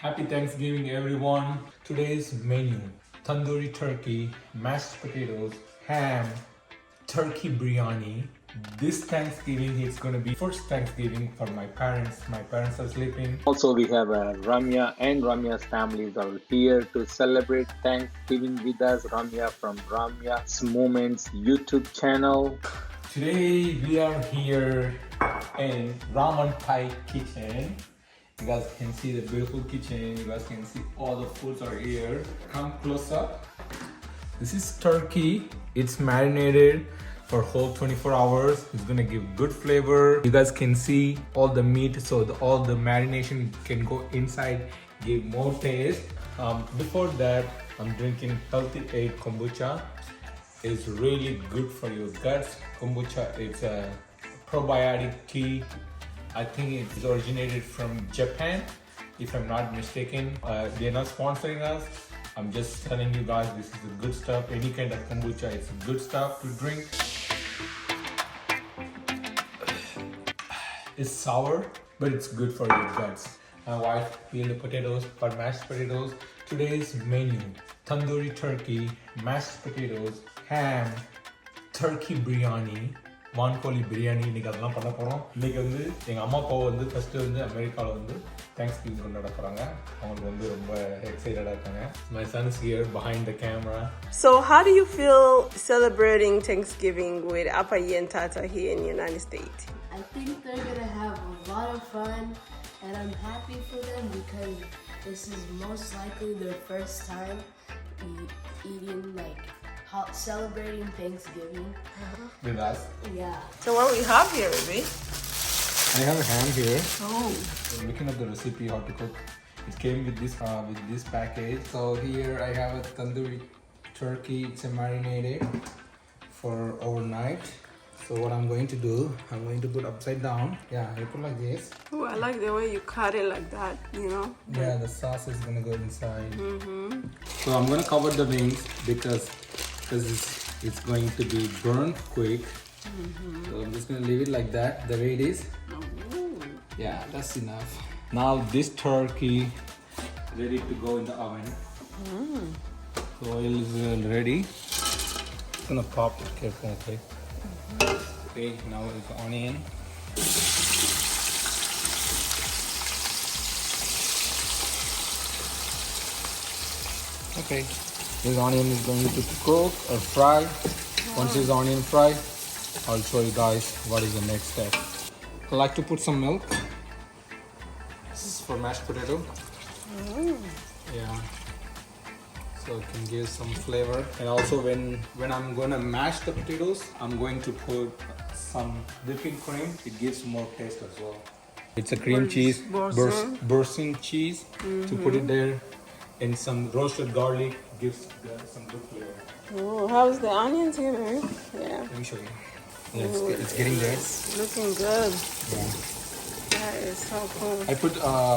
Happy Thanksgiving, everyone. Today's menu: tandoori turkey, mashed potatoes, ham, turkey biryani. This Thanksgiving, it's going to be first Thanksgiving for my parents. My parents are sleeping. Also, we have Ramya and Ramya's families are here to celebrate Thanksgiving with us. Ramya from Ramya's Moments YouTube channel. Today, we are here in ramandpie kitchen. You guys can see the beautiful kitchen. You guys can see all the foods are here. Come close up. This is turkey. It's marinated for whole 24 hours. It's gonna give good flavor. You guys can see all the meat, so all the marination can go inside, give more taste. Before that, I'm drinking healthy aid kombucha. It's really good for your guts. Kombucha is a probiotic tea. I think it originated from Japan, if I'm not mistaken. They're not sponsoring us. I'm just telling you guys, this is the good stuff. Any kind of kombucha, it's good stuff to drink. It's sour, but it's good for your guts. My wife peeled the potatoes for mashed potatoes. Today's menu: tandoori turkey, mashed potatoes, ham, turkey biryani, வான்கோழி பிரியாணி. இன்னைக்கு அதெல்லாம் பண்ண போகிறோம். இன்னைக்கு வந்து எங்கள் அம்மா அப்பா வந்து ஃபஸ்ட்டு வந்து அமெரிக்காவில் வந்து தேங்க்ஸ்கிவிங் கொண்டாட போகிறாங்க. அவங்களுக்கு வந்து ரொம்ப எக்ஸைட்டடாக இருக்காங்க. My son is here behind the camera. So how do you feel celebrating Thanksgiving with Apayi and Tata here in the United States? I think they're gonna have a lot of fun, and I'm happy for them because this is most likely their first time eating celebrating Thanksgiving With us. Yeah. So what we have here, baby? I have a ham here. Oh. I'm looking at the recipe how to cook. It came with this package. So here I have a tandoori turkey. It's marinated for overnight. So what I'm going to do, I'm going to put upside down. Yeah, I put like this. Oh, I like the way you cut it like that, you know? Yeah, the sauce is gonna go inside. So I'm gonna cover the wings because it's going to be burned quick. So I'm just gonna leave it like that, the way it is. Yeah, that's enough. Now this turkey ready to go in the oven. So oil is ready. It's gonna pop it carefully. Okay, now it's onion. Okay, this onion is going to cook or fry. Once this onion fry, I'll show you guys what is the next step. I like to put some milk. This is for mashed potato. Yeah, so it can give some flavor. And also when I'm gonna mash the potatoes, I'm going to put some whipping cream. It gives more taste as well. It's a cream cheese, bursting cheese, to put it there. And some roasted garlic gives some good flavor. Oh, how's the onions here, baby? Yeah. Let me show you. Yeah, it's getting there. It's looking good. Yeah. That is so cool. I put,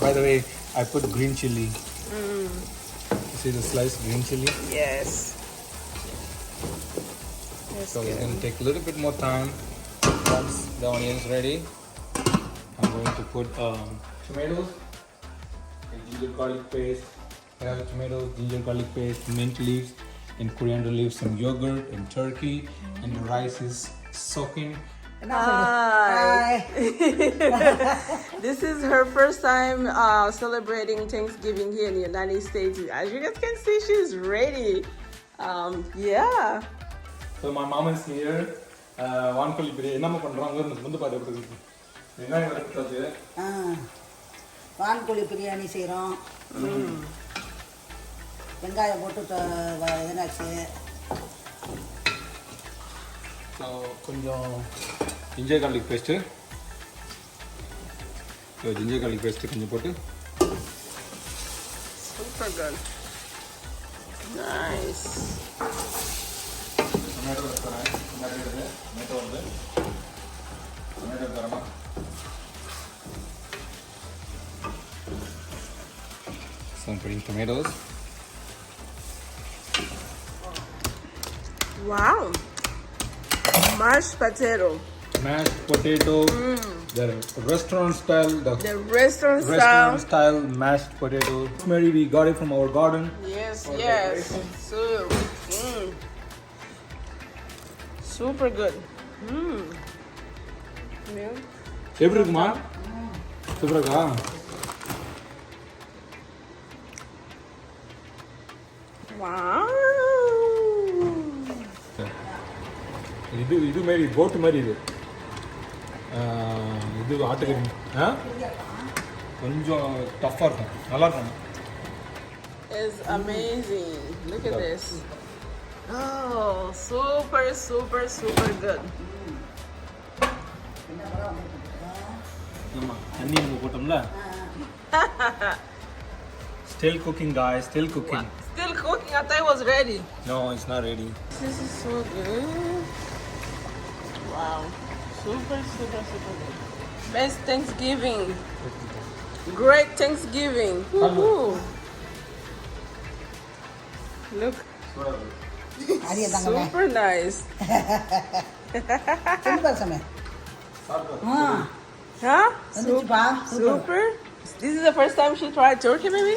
by the way, I put green chili. You see the sliced green chili? Yes. That's So good. it's going to take a little bit more time. Once the onion is ready, I'm going to put tomatoes and ginger garlic paste. I have tomatoes, ginger garlic paste, mint leaves, and coriander leaves, some yogurt and turkey, and the rice is soaking. Hi. This is her first time celebrating Thanksgiving here in the United States. As you guys can see, she's ready. Yeah. So my mom is here. வான்கோழி பிரியாணி என்னம்மா பண்றாங்க வந்து பாத்து வெங்காயம் வதக்கிட்டாச்சு. வான்கோழி பிரியாணி செய்கிறோம். வெங்காயம் போட்டு இதனாச்சு. ஸோ கொஞ்சம் ginger garlic paste. So ginger garlic paste கொஞ்சம் போட்டு. Super good. Nice. டொமேட்டோ வைக்கிறேன். டொமேட்டோ வந்து டொமேட்டோ தரமா. So I'm putting tomatoes. Wow. Mashed potato. Mashed potato The restaurant style, The restaurant restaurant style. style mashed potato. Mary, we got it from our garden. Yes, For yes. decoration. So, super good. Milk. எப்படி இருக்குமா சூப்பரா இருக்கா Wow. இது மாதிரி போட்டு மாதிரி இது இது ஆட்டுக்கறி கொஞ்சம் டஃப்பாக இருக்கும் நல்லா இருக்கும் It's amazing. Look at this. Oh, super, super, super good. ஆமாம் தண்ணி நம்ம போட்டோம்ல Still cooking, guys. Still cooking. Still cooking. I thought it was ready. No, it's not ready. This is so good. Wow. Super, super, super good. Best Thanksgiving. Great Thanksgiving. Woohoo. Look. அரிய தங்கமே Super nice. Super சமே Huh? வந்துச்சுப்பா Super. This is the first time she tried turkey, maybe?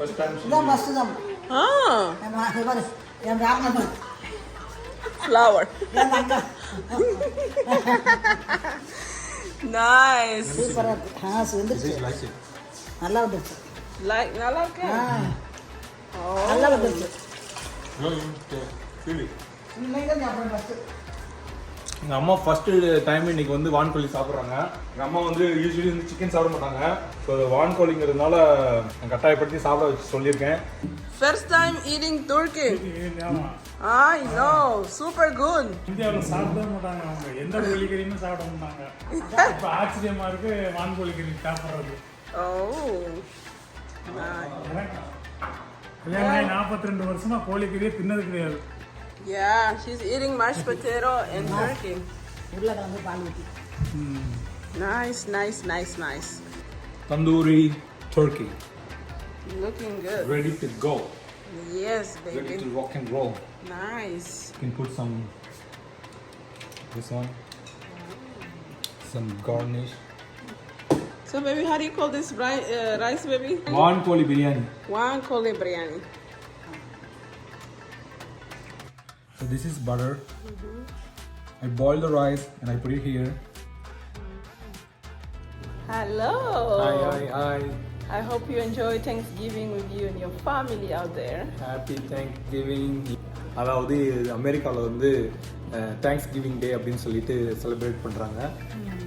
First time she இதான் first தான் Ah. என் Raman Flour. என் தங்கம் Nice. சூப்பராக இருக்கு வந்துருச்சு like it. நல்லா வந்துருச்சு I like it. நல்லா Oh. வந்துருச்சு Feel it. இன்னைக்கு தான் சாப்பிட்றேன் ஃபஸ்ட்டு எங்கள் அம்மா ஃபஸ்ட்டு டைம் இன்னைக்கு வந்து வான்கோழி சாப்பிட்றாங்க எங்கள் அம்மா வந்து யூஸ்வலி வந்து சிக்கன் சாப்பிட மாட்டாங்க ஸோ வான்கோழிங்கிறதுனால நான் கட்டாயப்படுத்தி சாப்பிட வச்சு சொல்லியிருக்கேன் First time eating turkey. I know. Super good. இந்தியாவில் சாப்பிடவே மாட்டாங்க அவங்க எந்த கோழிக்கறியுமே சாப்பிட மாட்டாங்க இப்போ ஆச்சரியமா இருக்கு வான்கோழிக்கறி சாப்பிட்றது Oh. கல்யாணம் 42 வருஷமா கோழிக்கறியே தின்னது கிடையாது Yeah, she's eating mashed potato and turkey. உருளைக்கிழங்கு பால் ஊற்றி Nice, nice, nice, nice. Tandoori turkey, Looking good. ready to go, Yes, ready to baby. rock and roll. Nice. You can put some, this one, some garnish. So, baby, how do you call this rice, baby? Vankoli biryani. One kole biryani. So this is butter. I boil the rice and I put it here. Hello. Hi. I hope you enjoy Thanksgiving with you and your family out there. Happy Thanksgiving. அதாவது அமெரிக்காவில் வந்து thanks giving டே அப்படின்னு சொல்லிட்டு celebrate பண்ணுறாங்க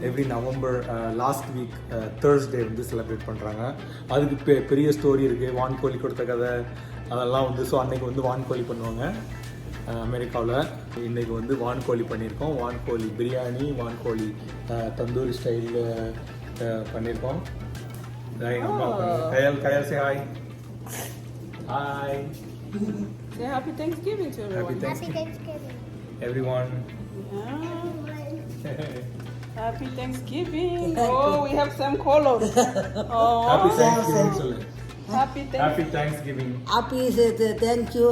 every November last week Thursday வந்து celebrate பண்ணுறாங்க அதுக்கு பெரிய ஸ்டோரி இருக்குது வான்கோழி கொடுத்த கதை அதெல்லாம் வந்து ஸோ அன்னைக்கு வந்து வான்கோழி பண்ணுவாங்க அமெரிக்காவில் இன்றைக்கி வந்து வான்கோழி பண்ணியிருக்கோம் வான்கோழி பிரியாணி வான்கோழி தந்தூரி ஸ்டைலில் பண்ணியிருக்கோம் Kayal say hi hi Say happy Thanksgiving to everyone. Happy Thanksgiving everyone. Yeah. Happy Thanksgiving. Oh, we have some colors. Oh. Happy Thanksgiving சொல்லு Happy Happy Thanksgiving. Happy thank you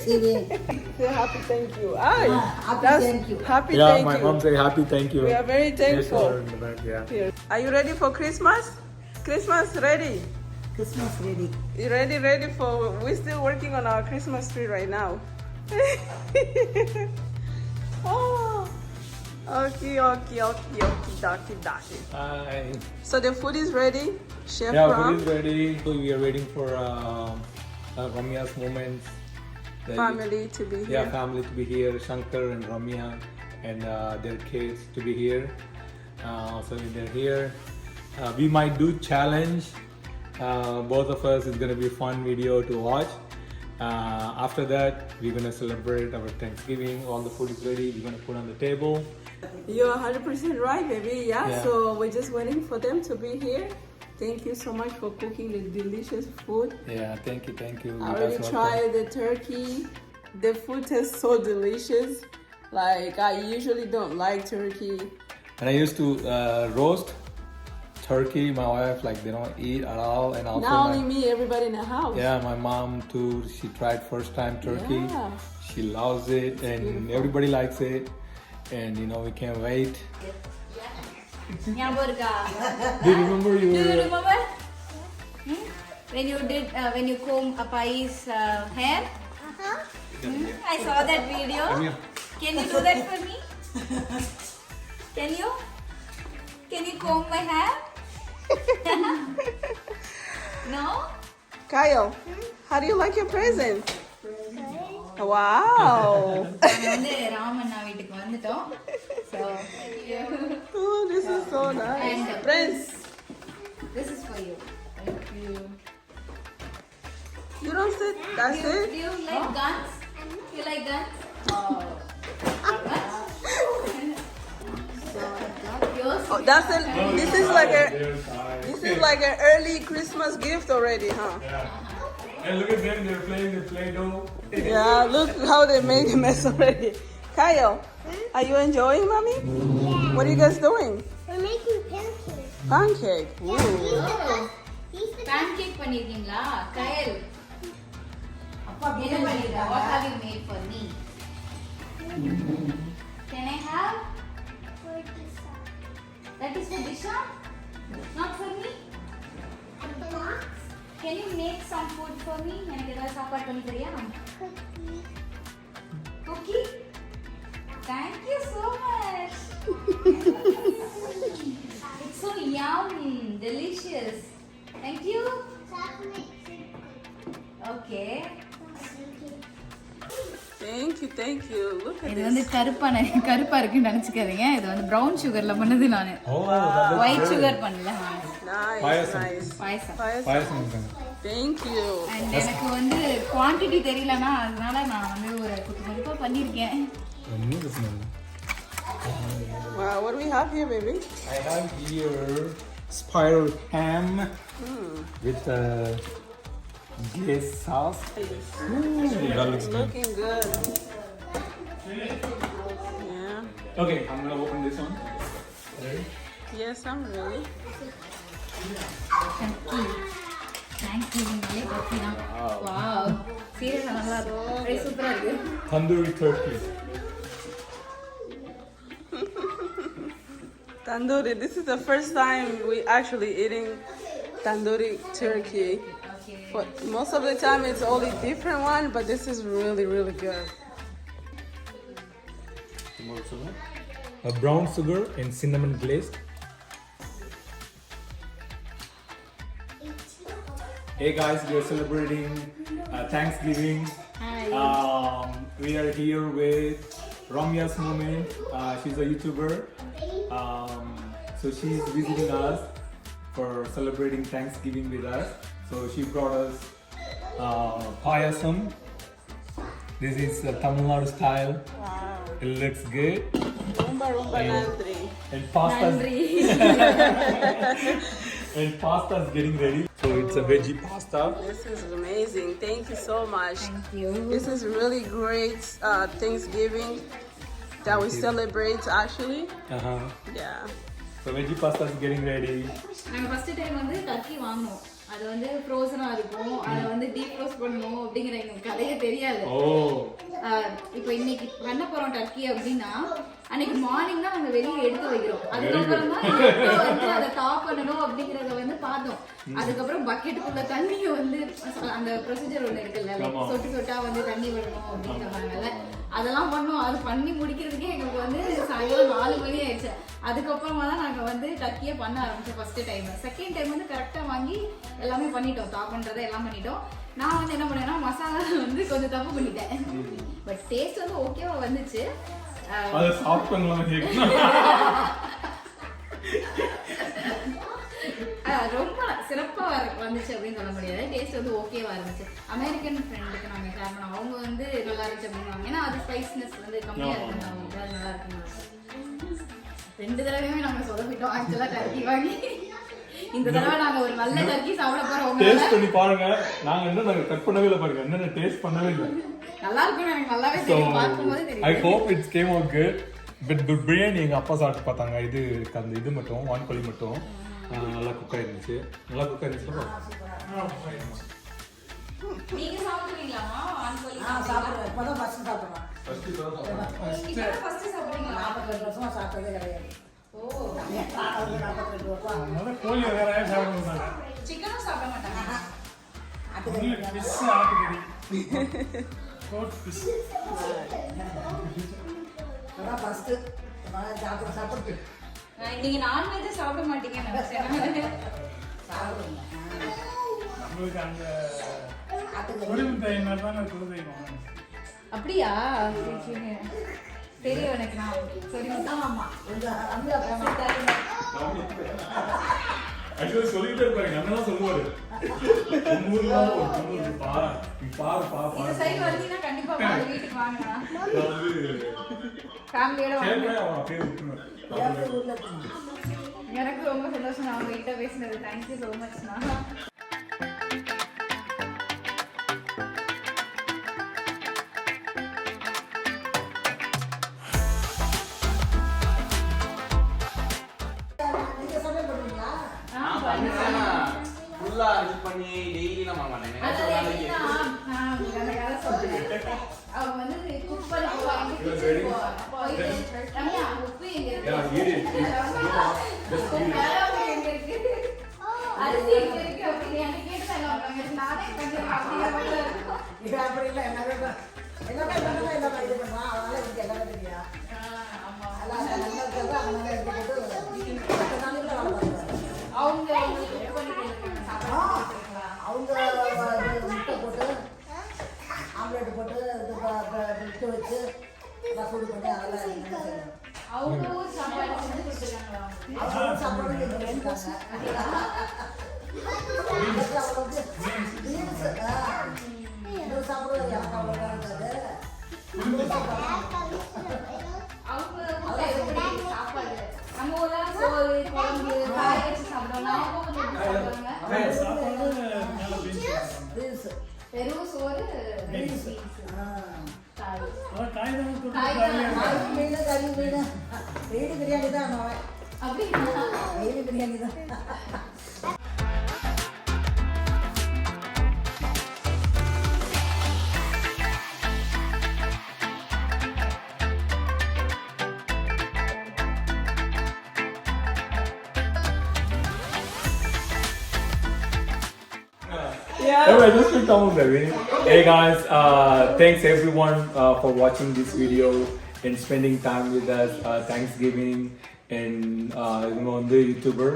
சிவி Say happy thank you. Ay, happy that's thank you. Happy Yeah, thank my you. mom say happy thank you. We are very Yes, thankful. sir, in the back, yeah. Here. Are you ready for Christmas? Christmas ready? Christmas ready You ready for? We're still working on our Christmas tree right now. Oh, okay, dokie. Hi. So the food is ready, Chef Yeah, Ram. food is ready. So we are waiting for Ramya's moments. Family to be here. Yeah, family to be here. Shankar and Ramya and their kids to be here. So when they're here, we might do challenge. Both of us, it's gonna be a fun video to watch. After that, we're gonna celebrate our Thanksgiving. All the food is ready. We're gonna put on the table. You're 100% right, baby. Yeah. Yeah. So we're just waiting for them to be here. Thank you so much for cooking the delicious food. Yeah, thank you. I You already guys welcome. tried the turkey. The food tastes so delicious. Like I usually don't like turkey. And I used to roast turkey. My wife, like, they don't eat at all. And also Not only me, everybody in the house. yeah, my mom too. She tried first time turkey. Yeah. She loves it, and beautiful. everybody likes it. and we can't wait. ஞாபகம் இருக்கா? Do you remember Do you remember? When you comb Apai's hair? I saw that video. Can you do that for me? Can you comb my hair? No? Kyle, how do you like your present? Wow. நாங்க வந்து ராமண்ணா வீட்டுக்கு வந்துட்டோம். So, Oh, this is so nice. And Prince, this is for you. Thank you. you don't sit. That's Do it. you like guns? You like guns? Oh. Oh, that's it. This is like an early Christmas gift already, huh? And look at them, they're playing the Play-Doh. Yeah, look how they made a mess already. Kyle, are you enjoying, mommy? Yeah. What are you guys doing? We're making pancakes. Pancake. Ooh. He's the Pancake பண்ணிருக்கீங்களா? கயல். என்ன பண்ணிருக்கா? What have you made for me? Can I have? That is for Disha? Not for me? Can you make some food for me? எனக்கு ஏதாவது சாப்பாடு பண்ணி தரியா? Cookie? Thank you so much. It's so yum, delicious. Thank you. Okay. Thank you. Look at இது this. வந்து கருப்பா இருக்குன்னு நினைச்சுக்காதீங்க. இது வந்து brown sugarல பண்ணது நானு. White sugar பண்ணல. Nice, Payasam. nice. Payasam. Thank you. And எனக்கு வந்து குவாண்டிட்டி தெரியலனா அதனால நான் வந்து ஒரு குட்டிமா பண்ணிருக்கேன். Wow, what do we have here, baby? I have here spiral ham with glaze sauce. That looks good. Looking good. Yeah. Okay, I'm gonna open this one. Yes, I'm ready. Thank you. Wow. Seriously நல்லா இருக்கு. சூப்பரா இருக்கு. Tandoori turkey. Tandoori. This is the first time we actually eating tandoori turkey. Okay. For most of the time, it's only different one, but this is really, really good. A brown sugar and cinnamon glaze. Hey guys, we are celebrating Thanksgiving. Hi. We are here with Ramya's moment. She's a YouTuber. So she's visiting us for celebrating Thanksgiving with us. So she brought us payasam. This is Tamil Nadu style. Wow. It looks good. Rumba nandri. And pasta's நன்றி. and pasta's getting ready. So it's a veggie pasta. This is amazing. Thank you so much. Thank you. This is really great Thanksgiving that we celebrate actually. Yeah. So veggie pasta is getting ready. நாங்க first time வந்து Turkey வாங்குனோம். அது வந்து ஃப்ரோசனா இருக்கும். அத வந்து deep froze பண்ணனும் அப்படிங்கற எனக்கு கதையே தெரியாது. இப்போ இன்னைக்கு பண்ண போறோம் டர்க்கி அப்படினா அன்னைக்கு மார்னிங் தான் நாங்க வெளிய எடுத்து வைக்கிறோம். அதுக்கு அப்புறம் தான் வந்து அத டாப் பண்ணனும் அப்படிங்கறத வந்து பார்த்தோம். அதுக்கு அப்புறம் பக்கெட்டுக்குள்ள தண்ணிய வந்து அந்த ப்ரொசீஜர் ஒன்னு இருக்குல்ல சொட்டு சொட்டா வந்து தண்ணி விடணும் அப்படி சொன்னாங்கல்ல. அதெல்லாம் பண்ணோம். அது பண்ணி முடிக்கிறதுக்கே எங்களுக்கு வந்து சாயங்காலம் 4 மணி ஆயிடுச்சு. அதுக்கப்புறமா தான் நாங்க வந்து டர்க்கியே பண்ண ஆரம்பிச்சோம் ஃபர்ஸ்ட் டைம். செகண்ட் டைம் வந்து கரெக்டா வாங்கி எல்லாமே பண்ணிட்டோம். டாப் பண்றதை எல்லாம் பண்ணிட்டோம். நான் வந்து என்ன பண்ணேன்னா மசாலா வந்து கொஞ்சம் தப்பு பண்ணிட்டேன். பட் டேஸ்ட் வந்து ஓகேவா வந்துச்சு. அது சாப்பிட்டங்களா கேக்குறேன். ரொம்ப சிறப்பா வந்துச்சு அப்படின்னு சொல்ல முடியாது. டேஸ்ட் வந்து ஓகேவா இருந்துச்சு. அமெரிக்கன் ஃப்ரெண்டுக்கு நாங்க ஷேர் பண்ணோம். அவங்க வந்து நல்லா இருந்துச்சு அப்படின்னாங்க. ஏன்னா அது ஸ்பைஸ்னஸ் வந்து கம்மியா இருக்கு. அவங்க அது நல்லா இருக்குன்னு 2 தடவையுமே நாங்க சொதப்பிட்டோம் ஆக்சுவலா டர்க்கி வாங்கி. இந்த தடவை நாங்க ஒரு நல்ல டர்க்கி சாப்பிட போறோம். டேஸ்ட் பண்ணி பாருங்க. நாங்க கட் பண்ணவே இல்ல பாருங்க. என்னென்ன டேஸ்ட் பண்ணவே இல்ல. நல்லா இருக்கும். எனக்கு நல்லாவே தெரியும். பாக்கும்போது தெரியும். I hope it came out good. But biryani எங்க அப்பா சாப்பிட்டு பார்த்தாங்க. அந்த இது மட்டும் வான்கோழி மட்டும் நல்லா குக் ஆயிருந்துச்சு. நல்லா குக் ஆயிருந்துச்சு. நீங்க சாப்பிடுவீங்களாமா வான்கோழி? சாப்பிடுவேன். இப்பதான் ஃபர்ஸ்ட் சாப்பிடுறேன். இப்பதான் first சாப்பிடுறீங்களா? 42 வருஷமா சாப்பிட்டதே கிடையாது. ஓ, அவங்க 42 வருஷம் முதல்ல கோழி வேற சாப்பிட மாட்டாங்க. சிக்கனும் சாப்பிட மாட்டாங்க. only fish ஆட்டுக்கறி. goat fish. அதான் ஃபர்ஸ்ட் சாப்பிட்டு நீங்க நான்வெஜ் சாப்பிட மாட்டீங்கன்னு நினைச்சேன். சாப்பிடுங்க. நம்மளுக்கு அந்த குருவின் தானே குலதெய்வம். அப்படியா? தெரியும் எனக்கு. நான் சரி ஆமா ஆக்சுவலி சொல்லிட்டே இருப்பாரு, அண்ணா சொல்லுவாரு இந்த சைடு வந்தீங்கன்னா கண்டிப்பா வாங்க, வீட்டுக்கு வாங்கண்ணா. ஃபேமிலியோட வாங்க. எனக்கு ரொம்ப சந்தோஷம் நான் உங்ககிட்ட பேசினது. தேங்க்யூ ஸோ மச்ண்ணா. ஃபுல்லா இது பண்ணி டெய்லிலாம் பண்ண மாட்டேன். அவங்க வந்து குக் பண்ணி போவாங்க. ரம்யா, உப்பு எங்க இருக்கு? அரிசி எங்க இருக்கு அப்படின்னு என்ன கேட்டாங்க. நானே கொஞ்சம் இது அப்படி இல்லை எல்லாமே எல்லாமே இது பண்ணுவான். அதனால எனக்கு எல்லாமே தெரியும். அவங்க அவங்க முட்டை போட்டு ஆம்லேட் போட்டு முட்டை வச்சு சூடு பண்ணி அதெல்லாம் அவங்க ஊர் சாப்பாடு செஞ்சு கொடுத்துருக்காங்களா? அவங்க சாப்பாடு சாப்பிடுறது எனக்கு அவ்வளோ இருக்காது. அவங்க ஊர்ல எப்படி சாப்பாடு? நம்ம ஊர்ல சோறு, குழம்பு, காய் வச்சு சாப்பிடுவோம். அவங்க ஊர்ல எப்படி சாப்பிடுவாங்க? வெறும் சோறு, பீன்ஸ், காய். காய் தான் காய் மீன் கறி மீன் டெய்லி பிரியாணி தான் அப்படின்னா டெய்லி பிரியாணி தான். Anyway, just to tell baby. Hey guys, thanks everyone for watching this video and spending time with us. Thanksgiving and இவங்க வந்து யூடியூபர்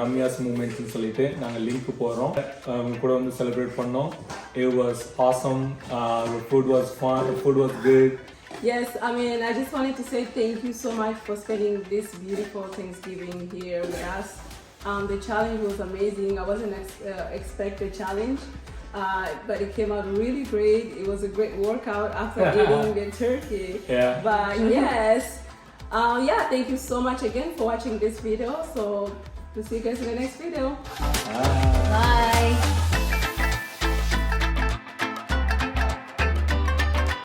ரம்யாஸ் மூமெண்ட்ஸ் சொல்லிட்டு நாங்கள் லிங்க் போடுறோம். அவங்க கூட வந்து செலிப்ரேட் பண்ணோம். It was awesome. The food was fun. The food was good. Yes, I mean, I just wanted to say thank you so much for spending this beautiful Thanksgiving here with us. The challenge was amazing. I wasn't expect a challenge, but it came out really great. It was a great workout after eating the turkey. Yeah. But yes, yeah, thank you so much again for watching this video. So we'll see you guys in the next video. Bye.